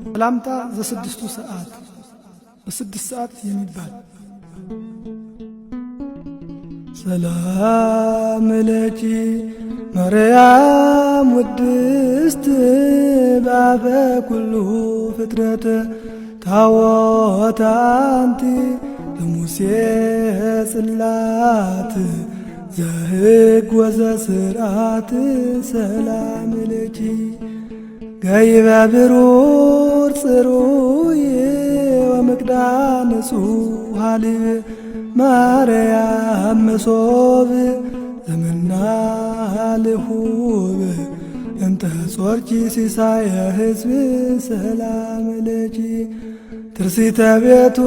ሰላምታ ዘስድስቱ ሰዓት በስድስት ሰዓት የሚባል ሰላም ለኪ ማርያም ውድስት በአፈ ኩሉ ፍጥረት ታወታ አንቲ ለሙሴ ጽላት ዘሕግ ወዘስርዓት ሰላም ለኪ ገይበ ብሩር ጽሩይ ወምቅዳን ንጹሕ ሀሊብ ማርያም መሶብ ዘመና ልሁብ እንተ ጾርኪ ሲሳየ ሕዝብ ሰላም ለኪ ትርሲተ ቤቱ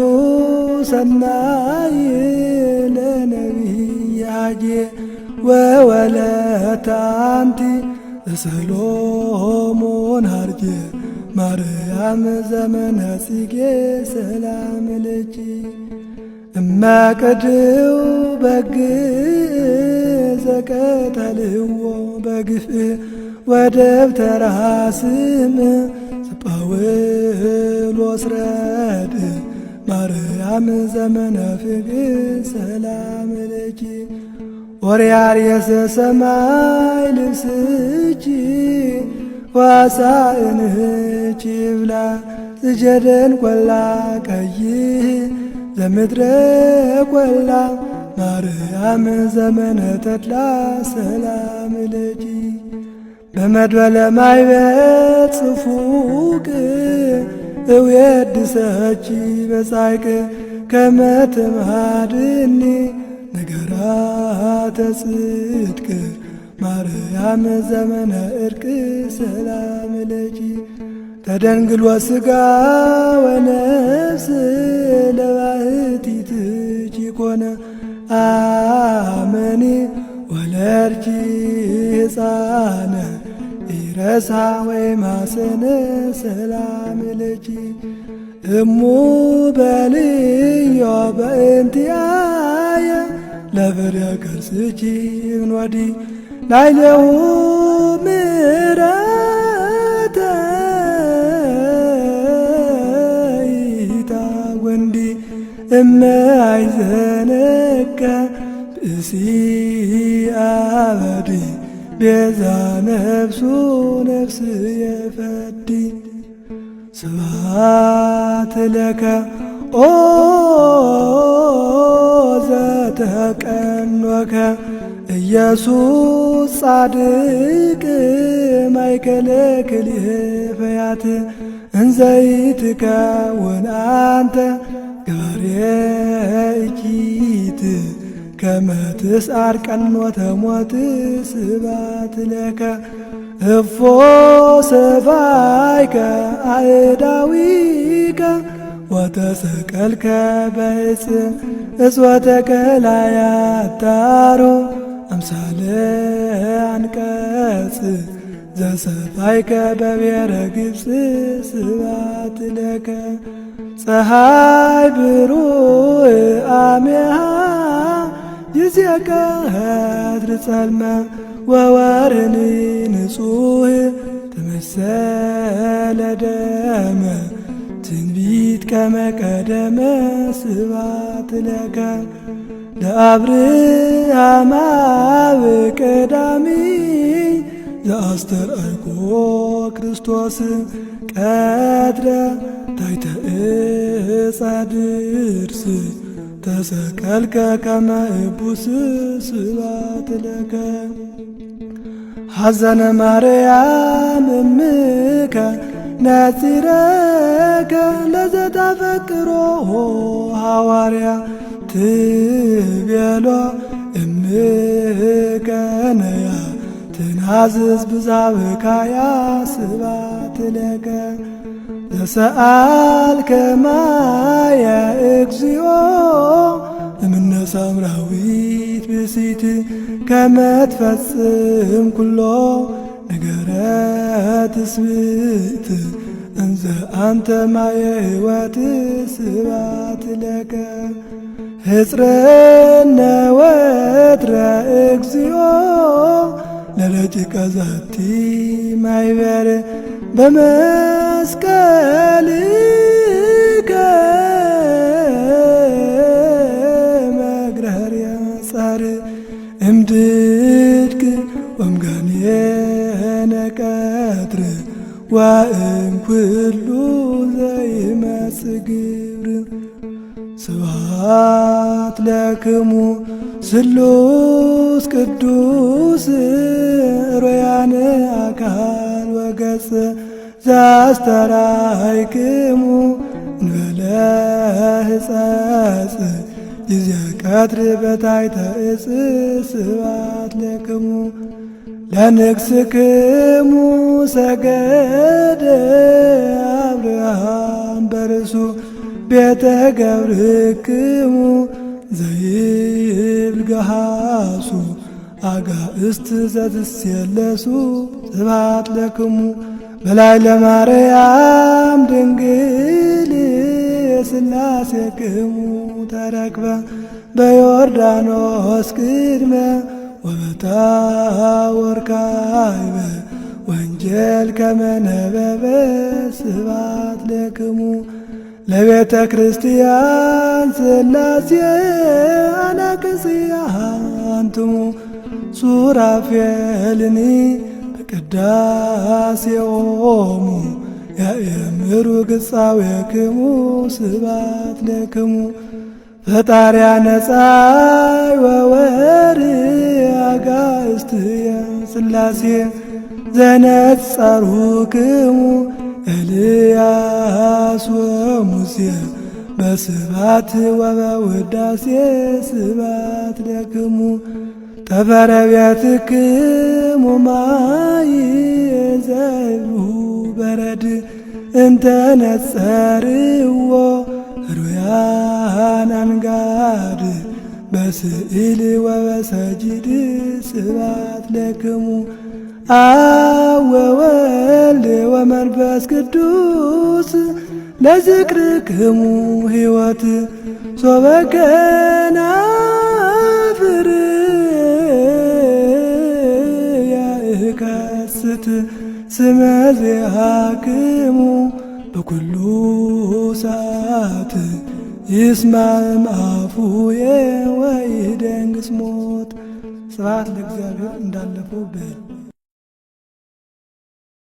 ሰናይ ለነቢይ ሐጌ ወወለተ አንቲ ሰሎሞን ሀርጌ ማርያም ዘመነ ጽጌ ሰላም ለኪ እማቀድው በግ ዘቀተልዎ በግፍ ወደብተራ ስም ጳውሎስ ረድ ማርያም ዘመነ ፍግ ሰላም ለኪ ወርያርየሰ ሰማይ ልብስቺ ዋሳእንቺ ብላ ዝጀደን ቈላ ቀይህ ዘምድረ ቈላ ማርያም ዘመነ ተድላ ሰላም ለኪ በመድበለ ማይበት ጽፉቅ እውየድሰቺ በጻይቅ ከመ ትምሃድኒ ነገራተ ጽድቅ ማርያም ዘመነ ዕርቅ ሰላም ለኪ ተደንግሎ ሥጋ ወነፍስ ለባሕቲትኪ ኮነ አመኒ ወለድኪ ሕፃነ ኢረሳ ወይማሰነ ሰላም ለኪ እሙ በልዮ በእንቲአየ ለፍሬ ከርስኪ እምኖዲ ላዕሌሁ ምሕረተ ኢታጐንዲ እመ አይዘነጋ ብእሲ አበዲ ቤዛ ነፍሱ ነፍስ የፈዲ ስብሐት ለከ ኦ ዘተቀኖከ ኢየሱስ ጻድቅ ማእከለ ክልኤ ፈያት እንዘ ይትከውን አንተ ገባሬ እኪት ከመ ትስዓር ቀኖተ ሞት ስብሐት ለከ እፎ ሰባይከ አእዳዊከ ወተሰቀልከ በዕፅ እጽወተከላያ አታሮ አምሳለ አንቀጽ ዘሰባይከ በብሔረ ግብፅ ስብሐት ለከ ፀሐይ ብሩህ አሜሃ ይእዜከ ኅድር ጸልመ ወወርኅኒ ንጹሕ ተመሰለ ደመ ትንቢት ከመ ቀደመ ስብሐት ለከ ለአብርሃም አብ ቀዳሚ ዘአስተርአይኮ ክርስቶስ ቀትረ ታሕተ ዕፀ ድርስ ተሰቀልከ ከመ እቡስ ስብሐት ለከ ሐዘነ ማርያም እምከ ነጺረከ ለዘታፈቅሮ ሐዋርያ ትቤሎ እምከ ነያ ትናዝዝ ብዛብካያ ስብሐት ለከ ዘሰአልከ ማየ እግዚኦ እምነ ሳምራዊት ብእሲት ከመ ትፈጽም ኩሎ ነገረ ትስብእት እንዘ አንተ ማየ ሕይወት ስብሐት ለከ ሕጽረነ ወትረ እግዚኦ ለረቂቀ ዛቲ ማይበር በመስቀልከ መግረርያ ጻር እምድድግ ወምጋኔነ ቀትር ዋእም ኩሉ ዘይመጽእ ግብር ስብሐት ለክሙ ስሉስ ቅዱስ ሮያነ አካል ወገጽ ዘአስተርአይክሙ እንበለ ሕጸጽ ጊዜ ቀትር በታሕተ ዕፅ ስብሐት ለክሙ ለንግሥክሙ ሰገደ አብርሃም በርእሱ ቤተ ገብርክሙ ዘይብል ገሃሱ አጋእስት ዘትሴለሱ ስብሐት ለክሙ በላይ ለማርያም ድንግል የሥላሴክሙ ተረክበ በዮርዳኖስ ቅድመ ወበታቦር ካዕበ ወንጌል ከመ ነበበ ስብሐት ለክሙ ለቤተ ክርስቲያን ሥላሴ አናቅጽያ አንትሙ ሱራፌልኒ በቅዳሴኦሙ ያእምሩ ግጻዌክሙ ስብሐት ለክሙ ፈጣርያነ ፀሐይ ወወርኅ አጋእዝትየ ሥላሴ ዘነጸሩክሙ ኤልያስ ወሙሴ በስብሐት ወበውዳሴ ስብሐት ለክሙ ጠፈረ ቤትክሙ ማይ ዘይብሉ በረድ እንተ ነጸርዎ ሩያን አንጋድ በስዕል ወበሰጅድ ስብሐት ለክሙ አብ ወወልድ ወመንፈስ ቅዱስ ለዝክርክሙ ሕይወት ሶበ ከናፍር ያእከስት ስመ ዚአክሙ በኩሉ ሰዓት ይስማዕ አፉየ ወይደንግጽ ሞት። ስብሐት ለእግዚአብሔር። እንዳለፈው በል